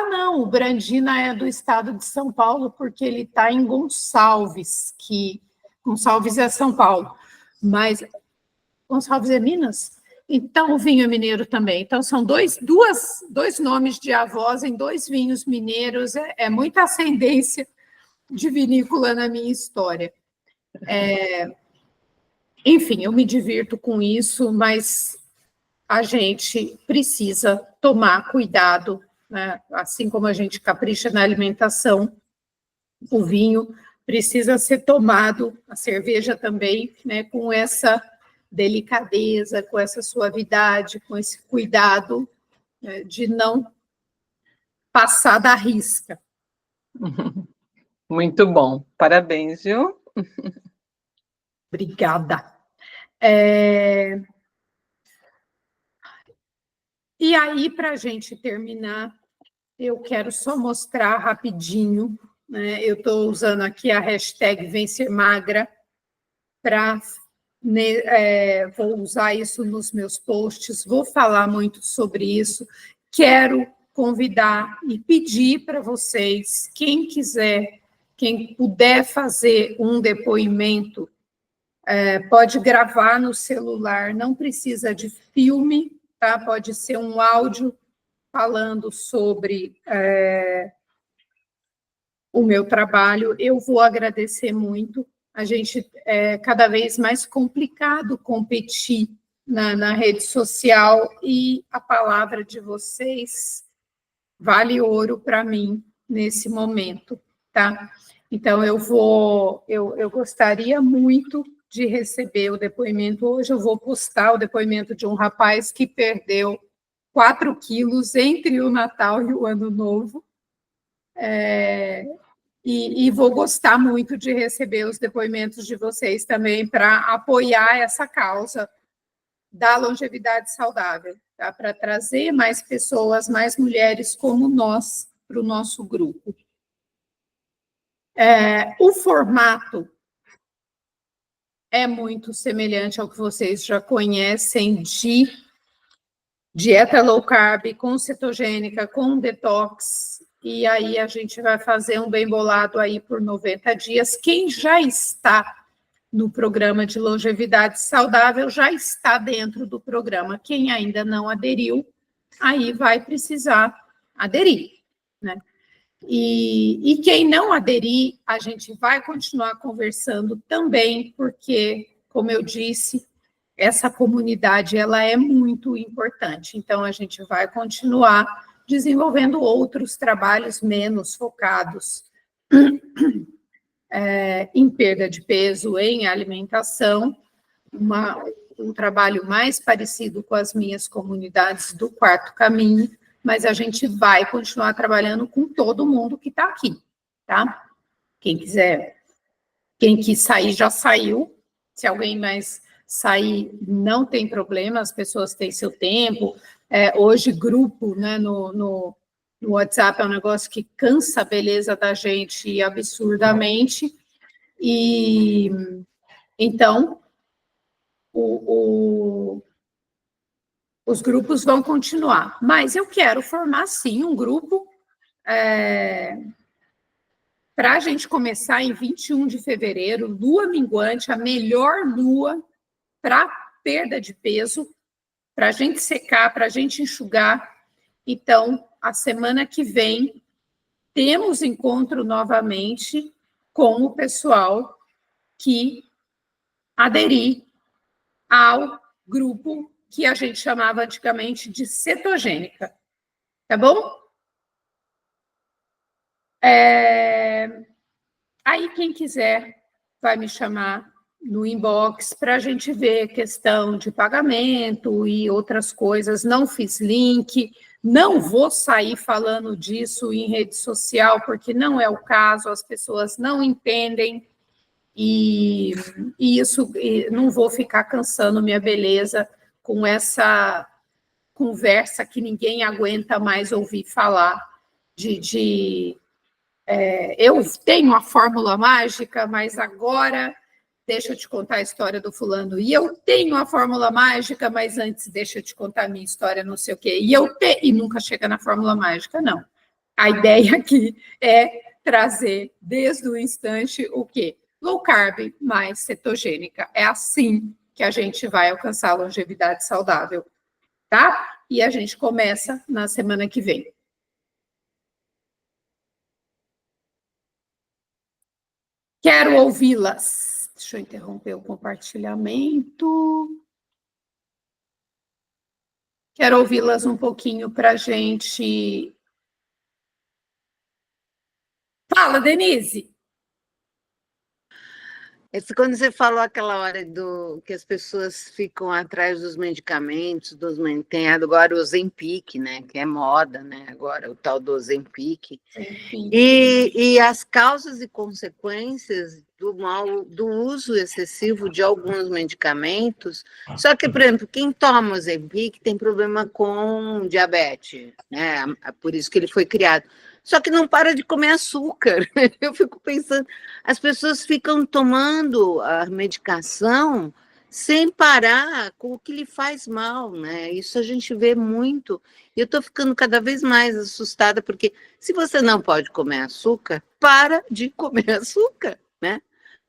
não, o Brandina é do estado de São Paulo, porque ele está em Gonçalves, que Gonçalves é São Paulo. Mas Gonçalves é Minas? Então, o vinho mineiro também. Então, são dois nomes de avós em 2 vinhos mineiros. É muita ascendência de vinícola na minha história. Enfim, eu me divirto com isso, mas a gente precisa tomar cuidado, né? Assim como a gente capricha na alimentação, o vinho precisa ser tomado, a cerveja também, né? Com essa delicadeza, com essa suavidade, com esse cuidado, né? De não passar da risca. Muito bom. Parabéns, viu? Obrigada. E aí, para a gente terminar, eu quero só mostrar rapidinho, né? Eu estou usando aqui a hashtag #VencerMagra para... vou usar isso nos meus posts, vou falar muito sobre isso. Quero convidar e pedir para vocês, quem quiser, quem puder fazer um depoimento, pode gravar no celular, não precisa de filme, tá? Pode ser um áudio falando sobre o meu trabalho. Eu vou agradecer muito. A gente é cada vez mais complicado competir na rede social e a palavra de vocês vale ouro para mim nesse momento, tá? Então, eu gostaria muito de receber o depoimento. Hoje eu vou postar o depoimento de um rapaz que perdeu 4 quilos entre o Natal e o Ano Novo. E vou gostar muito de receber os depoimentos de vocês também para apoiar essa causa da longevidade saudável, tá? Para trazer mais pessoas, mais mulheres como nós para o nosso grupo. O formato é muito semelhante ao que vocês já conhecem de dieta low carb, com cetogênica, com detox, e aí a gente vai fazer um bem bolado aí por 90 dias. Quem já está no programa de longevidade saudável já está dentro do programa. Quem ainda não aderiu, aí vai precisar aderir, né? E quem não aderir, a gente vai continuar conversando também, porque, como eu disse, essa comunidade ela é muito importante. Então, a gente vai continuar desenvolvendo outros trabalhos menos focados em perda de peso, em alimentação, um trabalho mais parecido com as minhas comunidades do Quarto Caminho, mas a gente vai continuar trabalhando com todo mundo que está aqui, tá? Quem quiser, quem quis sair, já saiu. Se alguém mais sair, não tem problema, as pessoas têm seu tempo. Hoje, grupo, né, no WhatsApp é um negócio que cansa a beleza da gente absurdamente. E então, os grupos vão continuar, mas eu quero formar, sim, um grupo para a gente começar em 21 de fevereiro, lua minguante, a melhor lua para perda de peso, para a gente secar, para a gente enxugar. Então, a semana que vem, temos encontro novamente com o pessoal que aderir ao grupo que a gente chamava antigamente de cetogênica, tá bom? Aí, quem quiser, vai me chamar no inbox para a gente ver questão de pagamento e outras coisas. Não fiz link, não vou sair falando disso em rede social, porque não é o caso, as pessoas não entendem, e isso, não vou ficar cansando minha beleza com essa conversa que ninguém aguenta mais ouvir falar eu tenho a fórmula mágica, mas agora deixa eu te contar a história do fulano. E eu tenho a fórmula mágica, mas antes deixa eu te contar a minha história, não sei o quê. E nunca chega na fórmula mágica, não. A ideia aqui é trazer desde o instante o quê? Low carb mais cetogênica. É assim que a gente vai alcançar a longevidade saudável, tá? E a gente começa na semana que vem. Quero ouvi-las. Deixa eu interromper o compartilhamento. Quero ouvi-las um pouquinho para a gente. Fala, Denise. Quando você falou aquela hora que as pessoas ficam atrás dos medicamentos, tem agora o Ozempic, né? Que é moda, né? Agora o tal do Ozempic. E as causas e consequências do uso excessivo de alguns medicamentos. Só que, por exemplo, quem toma Ozempic tem problema com diabetes, né? Por isso que ele foi criado. Só que não para de comer açúcar. Eu fico pensando, as pessoas ficam tomando a medicação sem parar com o que lhe faz mal, né? Isso a gente vê muito. E eu estou ficando cada vez mais assustada, porque se você não pode comer açúcar, para de comer açúcar, né?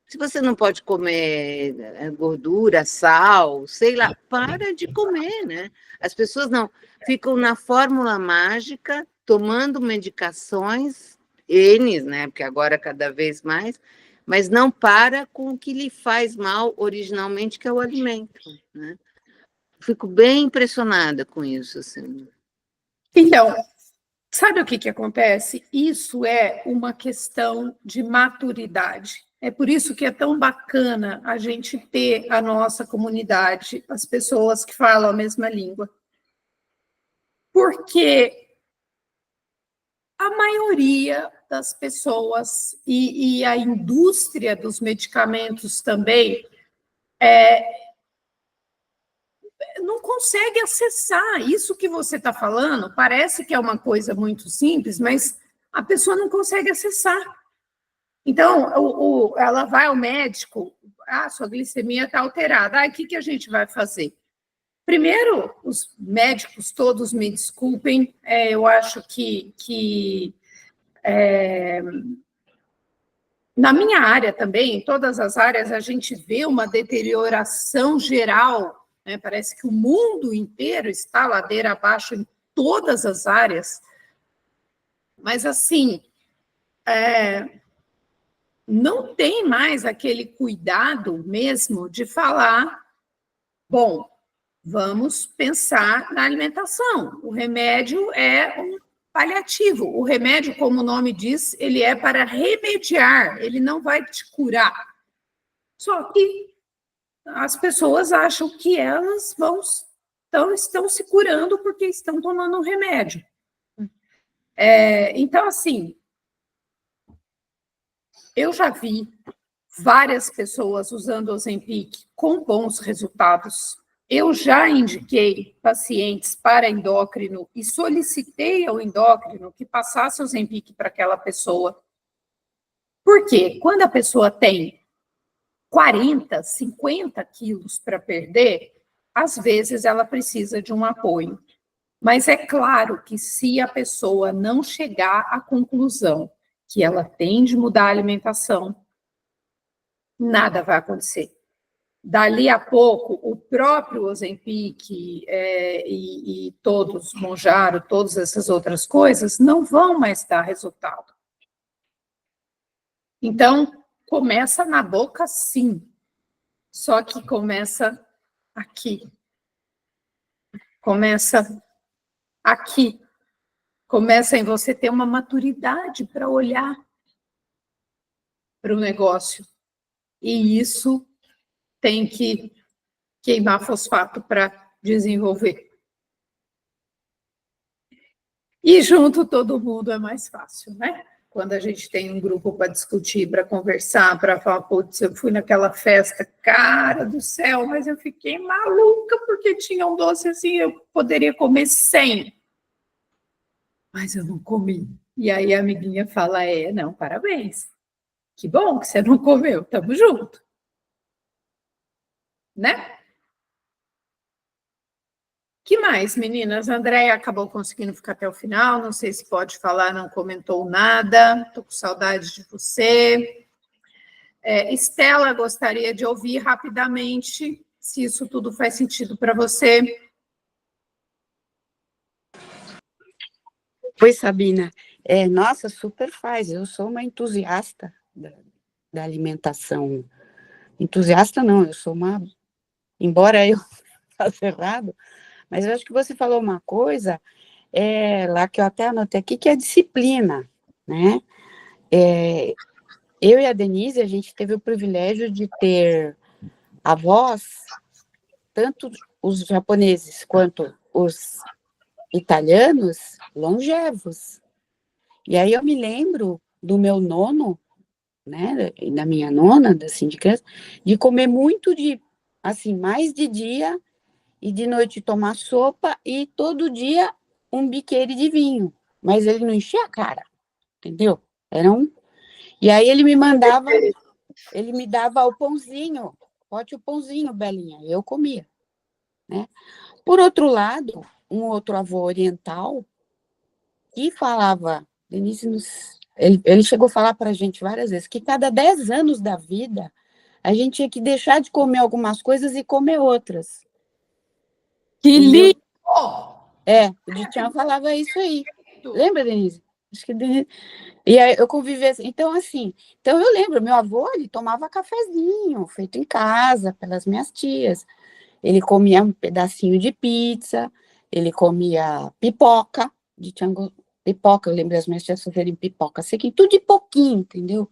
Se você não pode comer gordura, sal, sei lá, para de comer, né? As pessoas não ficam na fórmula mágica, tomando medicações, N, né? Porque agora cada vez mais, mas não para com o que lhe faz mal originalmente, que é o alimento, né? Fico bem impressionada com isso, assim. Então, sabe o que acontece? Isso é uma questão de maturidade. É por isso que é tão bacana a gente ter a nossa comunidade, as pessoas que falam a mesma língua. Porque a maioria das pessoas e a indústria dos medicamentos também não consegue acessar isso que você está falando. Parece que é uma coisa muito simples, mas a pessoa não consegue acessar. Então, ela vai ao médico, sua glicemia está alterada. O que a gente vai fazer? Primeiro, os médicos todos me desculpem, eu acho que na minha área também, em todas as áreas, a gente vê uma deterioração geral, né? Parece que o mundo inteiro está ladeira abaixo em todas as áreas, mas assim, não tem mais aquele cuidado mesmo de falar, bom, vamos pensar na alimentação. O remédio é um paliativo. O remédio, como o nome diz, ele é para remediar, ele não vai te curar. Só que as pessoas acham que elas estão se curando porque estão tomando um remédio. Então, assim, eu já vi várias pessoas usando Ozempic com bons resultados. Eu já indiquei pacientes para endócrino e solicitei ao endócrino que passasse o Ozempic para aquela pessoa. Por quê? Quando a pessoa tem 40, 50 quilos para perder, às vezes ela precisa de um apoio. Mas é claro que se a pessoa não chegar à conclusão que ela tem de mudar a alimentação, nada vai acontecer. Dali a pouco, o próprio Ozempic e todos, Mounjaro, todas essas outras coisas, não vão mais dar resultado. Então, começa na boca, sim. Só que começa aqui. Começa aqui. Começa em você ter uma maturidade para olhar para o negócio. E isso tem que queimar fosfato para desenvolver. E junto todo mundo é mais fácil, né? Quando a gente tem um grupo para discutir, para conversar, para falar, putz, eu fui naquela festa, cara do céu, mas eu fiquei maluca porque tinha um doce assim, eu poderia comer 100. Mas eu não comi. E aí a amiguinha fala, não, parabéns. Que bom que você não comeu, tamo junto. Né? Que mais, meninas? A Andréia acabou conseguindo ficar até o final, não sei se pode falar, não comentou nada, estou com saudade de você. Estela, gostaria de ouvir rapidamente se isso tudo faz sentido para você. Pois, Sabina, nossa, super faz. Eu sou uma entusiasta da alimentação. Entusiasta não, eu sou uma... Embora eu faça errado, mas eu acho que você falou uma coisa lá que eu até anotei aqui, que é a disciplina, né? Eu e a Denise, a gente teve o privilégio de ter avós, tanto os japoneses quanto os italianos, longevos. E aí eu me lembro do meu nono, né, e da minha nona, assim, de criança, de comer muito assim, mais de dia e de noite tomar sopa e todo dia um biqueire de vinho. Mas ele não enchia a cara, entendeu? E aí ele me dava o pãozinho, bote o pãozinho, Belinha, eu comia, né? Por outro lado, um outro avô oriental que falava, Denise, ele chegou a falar para a gente várias vezes, que cada 10 anos da vida, a gente tinha que deixar de comer algumas coisas e comer outras. Que lindo! O Ditian falava isso aí. Lembra, Denise? Acho que Denise... E aí eu convivi assim. Então eu lembro, meu avô, ele tomava cafezinho, feito em casa, pelas minhas tias. Ele comia um pedacinho de pizza, ele comia pipoca, pipoca, eu lembro as minhas tias fazerem pipoca, sei que tudo de pouquinho, entendeu?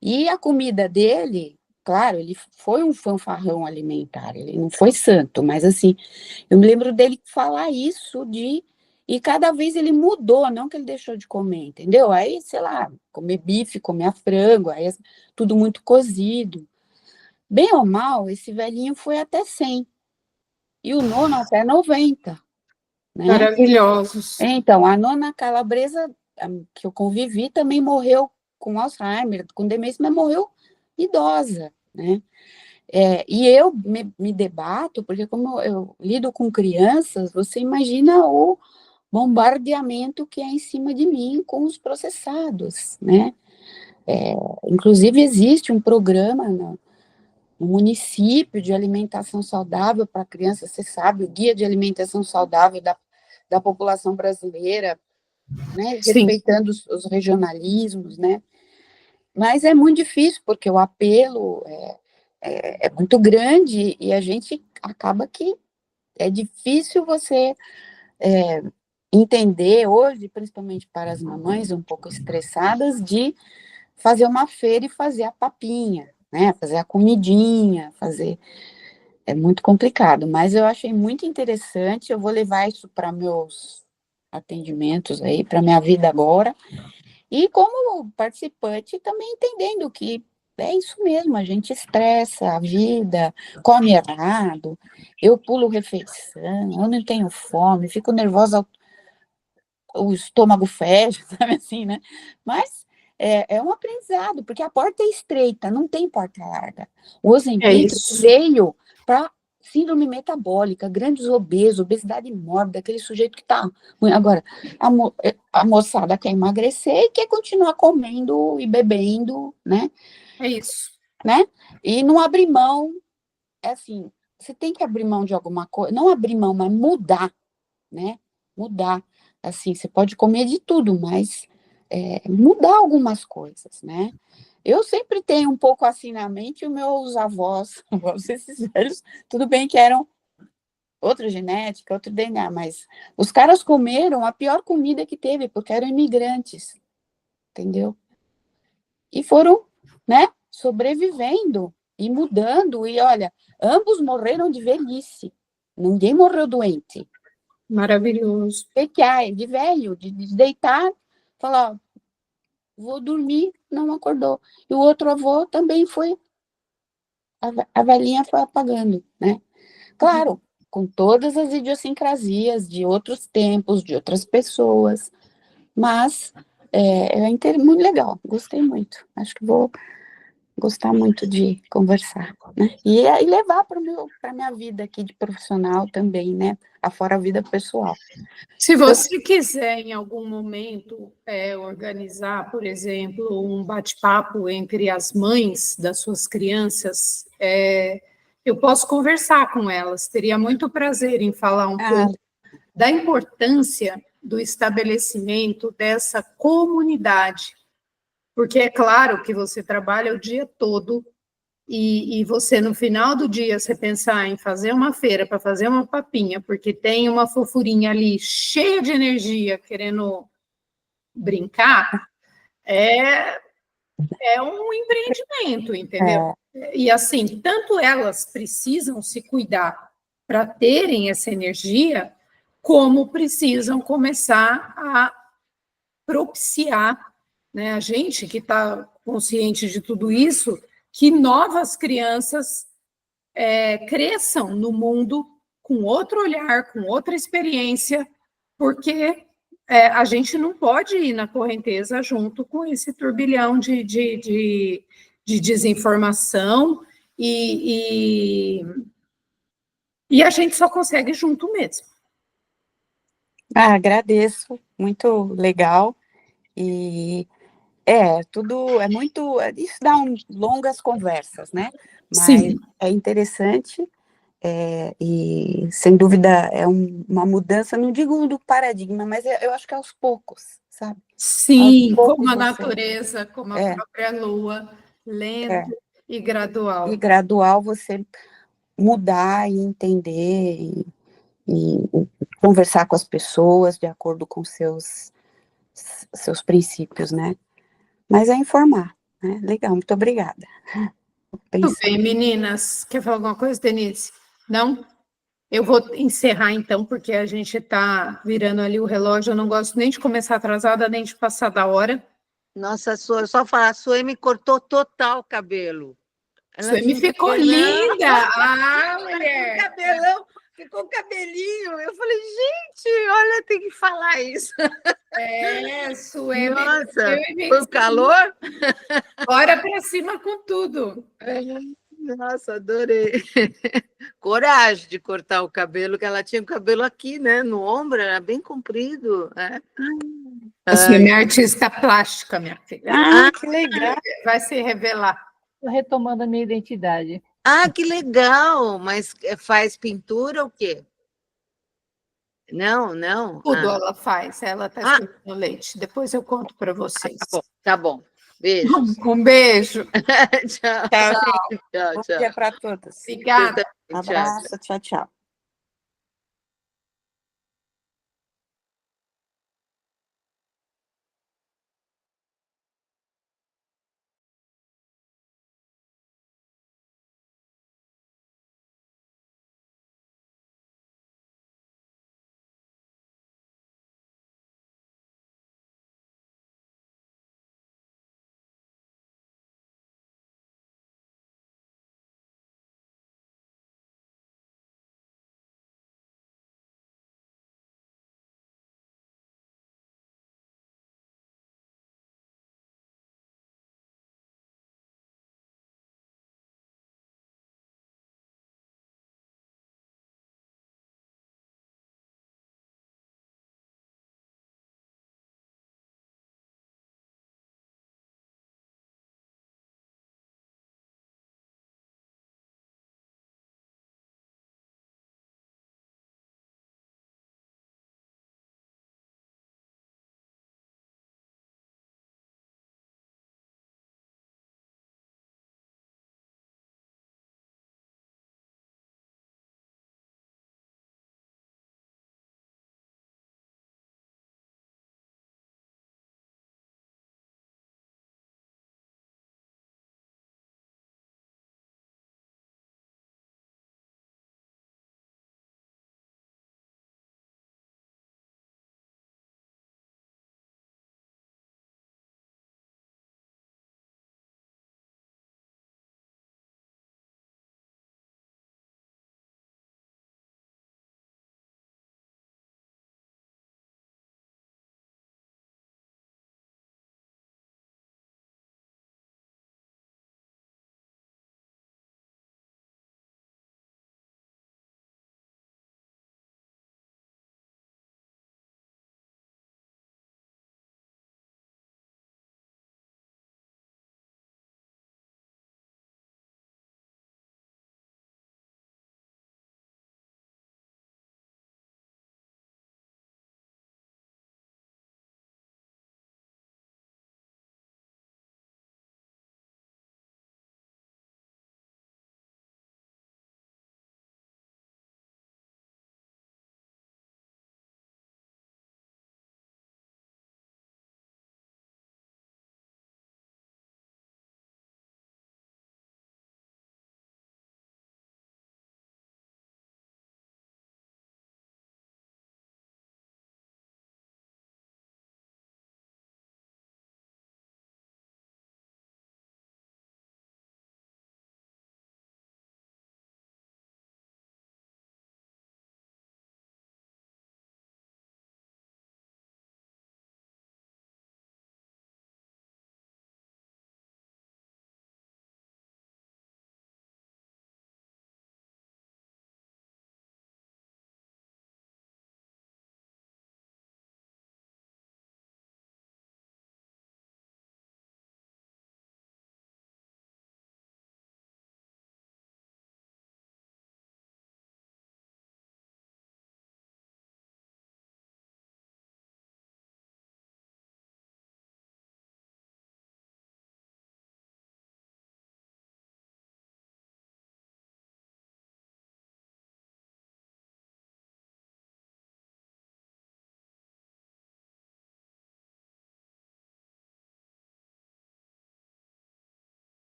E a comida dele, claro, ele foi um fanfarrão alimentar, ele não foi santo, mas assim, eu me lembro dele falar isso e cada vez ele mudou, não que ele deixou de comer, entendeu? Aí, sei lá, comer bife, comer frango, aí tudo muito cozido. Bem ou mal, esse velhinho foi até 100, e o nono até 90, né? Maravilhosos. Então, a nona calabresa, que eu convivi, também morreu com Alzheimer, com demência, mas morreu idosa, né? E eu me debato, porque como eu lido com crianças, você imagina o bombardeamento que é em cima de mim com os processados, né? Inclusive, existe um programa no município de alimentação saudável para crianças, você sabe, o Guia de Alimentação Saudável da população brasileira, né? Respeitando os regionalismos, né? Mas é muito difícil, porque o apelo é muito grande e a gente acaba que é difícil você entender hoje, principalmente para as mamães um pouco estressadas, de fazer uma feira e fazer a papinha, né? Fazer a comidinha, é muito complicado, mas eu achei muito interessante, eu vou levar isso para meus atendimentos aí, para minha vida agora, e como participante também entendendo que é isso mesmo, a gente estressa a vida, come errado, eu pulo refeição, eu não tenho fome, fico nervosa, o estômago fecha, sabe assim, né? Mas é um aprendizado, porque a porta é estreita, não tem porta larga. O Ozempic veio para síndrome metabólica, grandes obesos, obesidade mórbida, aquele sujeito que está... Agora, a moçada quer emagrecer e quer continuar comendo e bebendo, né? É isso. Né? E não abrir mão, assim, você tem que abrir mão de alguma coisa, não abrir mão, mas mudar, né? Mudar. Assim, você pode comer de tudo, mas mudar algumas coisas, né? Eu sempre tenho um pouco assim na mente os meus avós, esses velhos, tudo bem que eram outra genética, outro DNA, mas os caras comeram a pior comida que teve, porque eram imigrantes, entendeu? E foram, né, sobrevivendo e mudando, e olha, ambos morreram de velhice, ninguém morreu doente. Maravilhoso. De velho, de deitar, falar, vou dormir, não acordou. E o outro avô também foi, a velhinha foi apagando, né? Claro, com todas as idiosincrasias de outros tempos, de outras pessoas, mas muito legal, gostei muito. Acho que vou gostar muito de conversar, né? E levar para minha vida aqui de profissional também, né? Afora a vida pessoal. Se você quiser, em algum momento, organizar, por exemplo, um bate-papo entre as mães das suas crianças, eu posso conversar com elas, teria muito prazer em falar um pouco da importância do estabelecimento dessa comunidade, porque é claro que você trabalha o dia todo e você, no final do dia, você pensar em fazer uma feira para fazer uma papinha, porque tem uma fofurinha ali cheia de energia querendo brincar, é um empreendimento, entendeu? E assim, tanto elas precisam se cuidar para terem essa energia, como precisam começar a propiciar, né, a gente que está consciente de tudo isso, que novas crianças cresçam no mundo com outro olhar, com outra experiência, porque a gente não pode ir na correnteza junto com esse turbilhão de desinformação e a gente só consegue junto mesmo. Agradeço, muito legal, e tudo é muito, isso dá longas conversas, né? Mas Sim. é interessante, e sem dúvida é uma mudança, não digo do paradigma, mas eu acho que é aos poucos, sabe? Sim, poucos como a você- natureza, como a própria lua, lento e gradual. E gradual você mudar e entender e conversar com as pessoas de acordo com seus princípios, né? Mas é informar, né? Legal, muito obrigada. Tudo bem, meninas. Quer falar alguma coisa, Denise? Não? Eu vou encerrar, então, porque a gente está virando ali o relógio. Eu não gosto nem de começar atrasada, nem de passar da hora. Nossa, só falar, a Sueli cortou total o cabelo. Sueli ficou linda! Ah, mulher! Cabelão, ficou cabelinho. Eu falei, gente, olha, tem que falar isso. Sueli. Nossa, foi o calor? Bora para cima com tudo. Nossa, adorei. Coragem de cortar o cabelo, que ela tinha o cabelo aqui, né? No ombro, era bem comprido. Você é minha artista plástica, minha filha. Que legal. Vai se revelar. Estou retomando a minha identidade. Que legal! Mas faz pintura ou o quê? Não. Tudo ela faz, ela está escrevendo leite. Depois eu conto para vocês. Tá bom. Beijo. Um beijo. Tchau. Tchau, gente. Tchau. Bom dia para todos. Obrigada. Abraço, tchau.